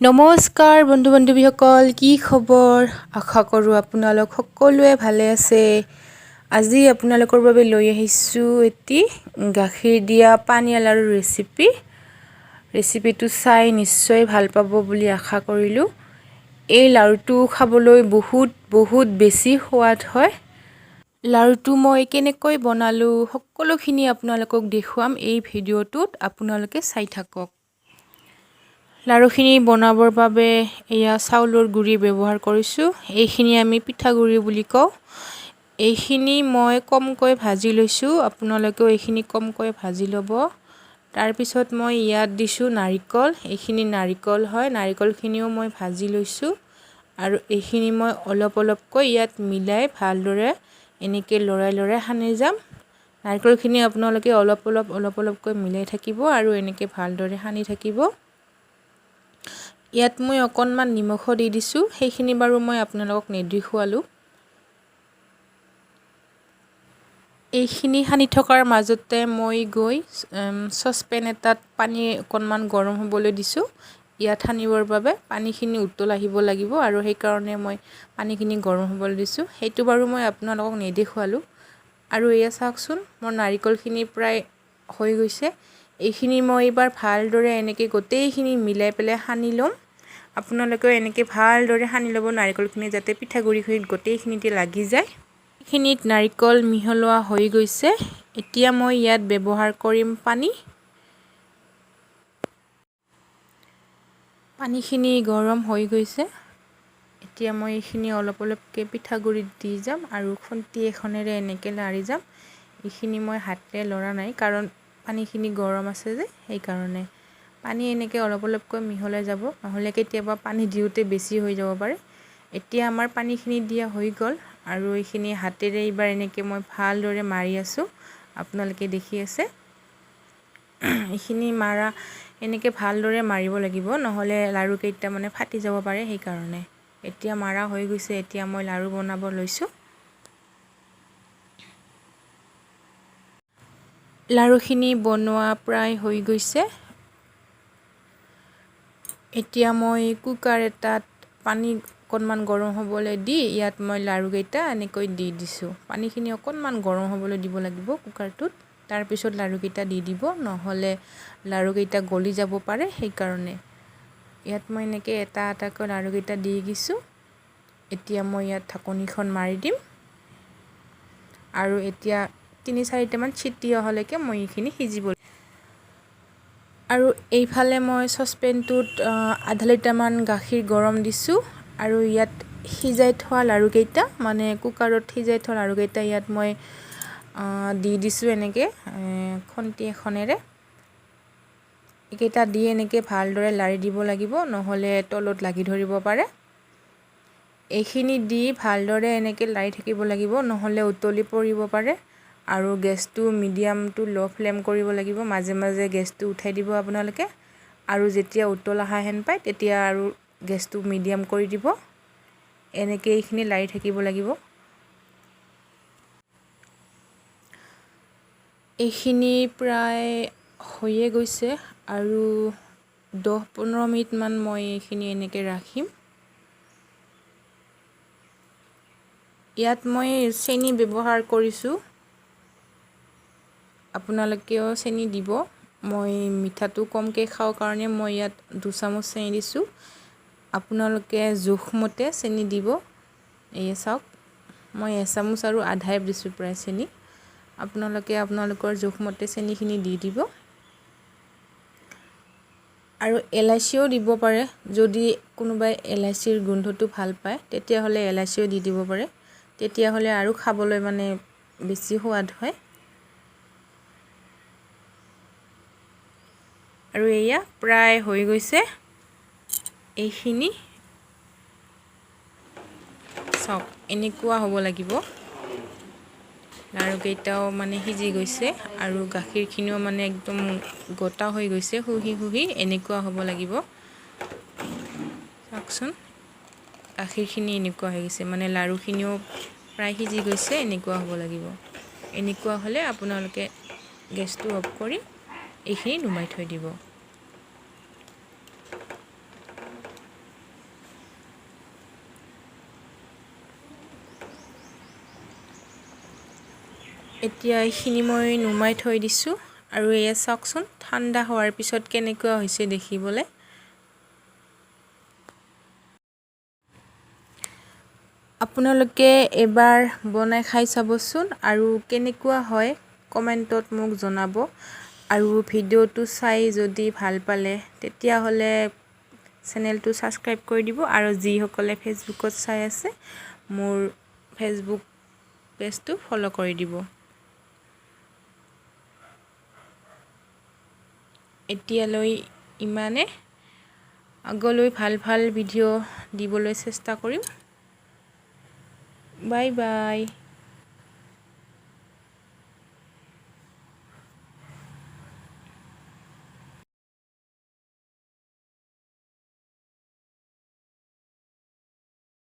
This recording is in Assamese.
নমস্কাৰ বন্ধু বান্ধৱীসকল, কি খবৰ? আশা কৰোঁ আপোনালোক সকলোৱে ভালে আছে। আজি আপোনালোকৰ বাবে লৈ আহিছোঁ এটি গাখীৰ দিয়া পানী লাৰু ৰেচিপিটো চাই নিশ্চয় ভাল পাব বুলি আশা কৰিলোঁ। এই লাৰুটো খাবলৈ বহুত বেছি সোৱাদ হয়। লাৰুটো মই কেনেকৈ বনালোঁ সকলোখিনি আপোনালোকক দেখুৱাম এই ভিডিঅ'টোত, আপোনালোকে চাই থাকক। লাৰুখিনি বনাবৰ বাবে এয়া চাউলৰ গুড়ি ব্যৱহাৰ কৰিছোঁ। এইখিনি আমি পিঠাগুড়ি বুলি কওঁ। এইখিনি মই কমকৈ ভাজি লৈছোঁ, আপোনালোকেও এইখিনি কমকৈ ভাজি ল'ব। তাৰপিছত মই ইয়াত দিছোঁ নাৰিকল। এইখিনি নাৰিকল হয়, নাৰিকলখিনিও মই ভাজি লৈছোঁ। আৰু এইখিনি মই অলপকৈ ইয়াত মিলাই ভালদৰে এনেকৈ লৰাই সানি যাম। নাৰিকলখিনি আপোনালোকে অলপকৈ মিলাই থাকিব আৰু এনেকৈ ভালদৰে সানি থাকিব। ইয়াত মই অকণমান নিমখো দি দিছোঁ, সেইখিনি বাৰু মই আপোনালোকক নেদেখুৱালোঁ। এইখিনি সানি থকাৰ মাজতে মই গৈ চচপেন এটাত পানী অকণমান গৰম হ'বলৈ দিছোঁ। ইয়াত সানিবৰ বাবে পানীখিনি উতল আহিব লাগিব আৰু সেইকাৰণে মই পানীখিনি গৰম হ'বলৈ দিছোঁ। সেইটো বাৰু মই আপোনালোকক নেদেখুৱালোঁ। আৰু এয়া চাওকচোন, মোৰ নাৰিকলখিনি প্ৰায় হৈ গৈছে। এইখিনি মই এইবাৰ ভালদৰে এনেকৈ গোটেইখিনি মিলাই পেলাই সানি ল'ম। আপোনালোকেও এনেকৈ ভালদৰে সানি ল'ব নাৰিকলখিনি, যাতে পিঠাগুড়িখিনিত গোটেইখিনিতে লাগি যায়। এইখিনিত নাৰিকল মিহলোৱা হৈ গৈছে। এতিয়া মই ইয়াত ব্যৱহাৰ কৰিম পানীখিনি গৰম হৈ গৈছে। এতিয়া মই এইখিনি অলপকৈ পিঠাগুড়িত দি যাম আৰু খুন্তি এখনেৰে এনেকৈ লাৰি যাম। এইখিনি মই হাতেৰে লৰা নাই, কাৰণ পানীখিনি গৰম আছে যে, সেইকাৰণে পানী এনেকৈ অলপকৈ মিহলাই যাব, নহ'লে কেতিয়াবা পানী দিওঁতে বেছি হৈ যাব পাৰে। এতিয়া আমাৰ পানীখিনি দিয়া হৈ গ'ল আৰু এইখিনি হাতেৰে এইবাৰ এনেকৈ মই ভালদৰে মাৰি আছোঁ, আপোনালোকে দেখি আছে। এইখিনি এনেকৈ ভালদৰে মাৰিব লাগিব, নহ'লে লাৰুকেইটা মানে ফাটি যাব পাৰে, সেইকাৰণে। এতিয়া মাৰা হৈ গৈছে। এতিয়া মই লাৰু বনাব লৈছোঁ। লাৰুখিনি বনোৱা প্ৰায় হৈ গৈছে। এতিয়া মই কুকাৰ এটাত পানী অকণমান গৰম হ'বলৈ দি ইয়াত মই লাৰুকেইটা এনেকৈ দি দিছোঁ। পানীখিনি অকণমান গৰম হ'বলৈ দিব লাগিব কুকাৰটোত। তাৰপিছত লাৰুকেইটা দি দিব, নহ'লে লাৰুকেইটা গলি যাব পাৰে, সেইকাৰণে। ইয়াত মই এনেকৈ এটাকৈ লাৰুকেইটা দি দিছোঁ। এতিয়া মই ইয়াত ঢাকনিখন মাৰি দিম আৰু এতিয়া ৩-৪টামান চিটি অহালৈকে মই এইখিনি সিজিব। আৰু এইফালে মই চচপেনটোত আধা লিটাৰমান গাখীৰ গৰম দিছোঁ আৰু ইয়াত সিজাই থোৱা লাৰুকেইটা, মানে কুকাৰত সিজাই থোৱা লাৰুকেইটা ইয়াত মই দি দিছোঁ এনেকৈ খুন্তি এখনেৰে। এইকেইটা দি এনেকৈ ভালদৰে লাৰি দিব লাগিব, নহ'লে তলত লাগি ধৰিব পাৰে। এইখিনি দি ভালদৰে এনেকৈ লাৰি থাকিব লাগিব, নহ'লে উতলি পৰিব পাৰে। আৰু গেছটো মিডিয়াম টু ল' ফ্লেম কৰিব লাগিব। মাজে মাজে গেছটো উঠাই দিব আপোনালোকে। আৰু যেতিয়া উতল অহা হেন পায়, তেতিয়া আৰু গেছটো মিডিয়াম কৰি দিব। এনেকৈ এইখিনি লাৰি থাকিব লাগিব। এইখিনি প্ৰায় হৈয়ে গৈছে আৰু 10-15 মিনিটমান মই এইখিনি এনেকৈ ৰাখিম। ইয়াত মই চেনি ব্যৱহাৰ কৰিছোঁ, আপোনালোকেও চেনি দিব। মই মিঠাটো কমকৈ খাওঁ কাৰণে মই ইয়াত 2 চামুচ চেনি দিছোঁ। আপোনালোকে জোখমতে চেনি দিব। এই চাওক, মই 1 চামুচ আৰু আধাই দিছোঁ প্ৰায় চেনি। আপোনালোকে আপোনালোকৰ জোখমতে চেনিখিনি দি দিব। আৰু এলাইচিও দিব পাৰে, যদি কোনোবাই এলাইচিৰ গোন্ধটো ভাল পায়, তেতিয়াহ'লে এলাইচিও দি দিব পাৰে। তেতিয়াহ'লে আৰু খাবলৈ মানে বেছি সোৱাদ হয়। আৰু এয়া প্ৰায় হৈ গৈছে। এইখিনি চাওক, এনেকুৱা হ'ব লাগিব। লাৰুকেইটাও মানে সিজি গৈছে আৰু গাখীৰখিনিও মানে একদম গোটা হৈ গৈছে, শুহি এনেকুৱা হ'ব লাগিব। চাওকচোন, গাখীৰখিনি এনেকুৱা হৈ গৈছে, মানে লাৰুখিনিও প্ৰায় সিজি গৈছে, এনেকুৱা হ'ব লাগিব। এনেকুৱা হ'লে আপোনালোকে গেছটো অফ কৰি এইখিনি নুমাই থৈ দিব। এতিয়া এইখিনি মই নুমাই থৈ দিছোঁ আৰু এয়া চাওকচোন ঠাণ্ডা হোৱাৰ পিছত কেনেকুৱা হৈছে দেখিবলৈ। আপোনালোকে এবাৰ বনাই খাই চাবচোন আৰু কেনেকুৱা হয় কমেণ্টত মোক জনাব। আৰু ভিডিঅ'টো চাই যদি ভাল পালে তেতিয়াহ'লে চেনেলটো ছাবস্ক্ৰাইব কৰি দিব আৰু যিসকলে ফেচবুকত চাই আছে মোৰ ফেচবুক পেজটো ফ'ল' কৰি দিব। এতিয়ালৈ ইমানে, আগলৈ ভাল ভাল ভিডিঅ' দিবলৈ চেষ্টা কৰিম। Bye bye.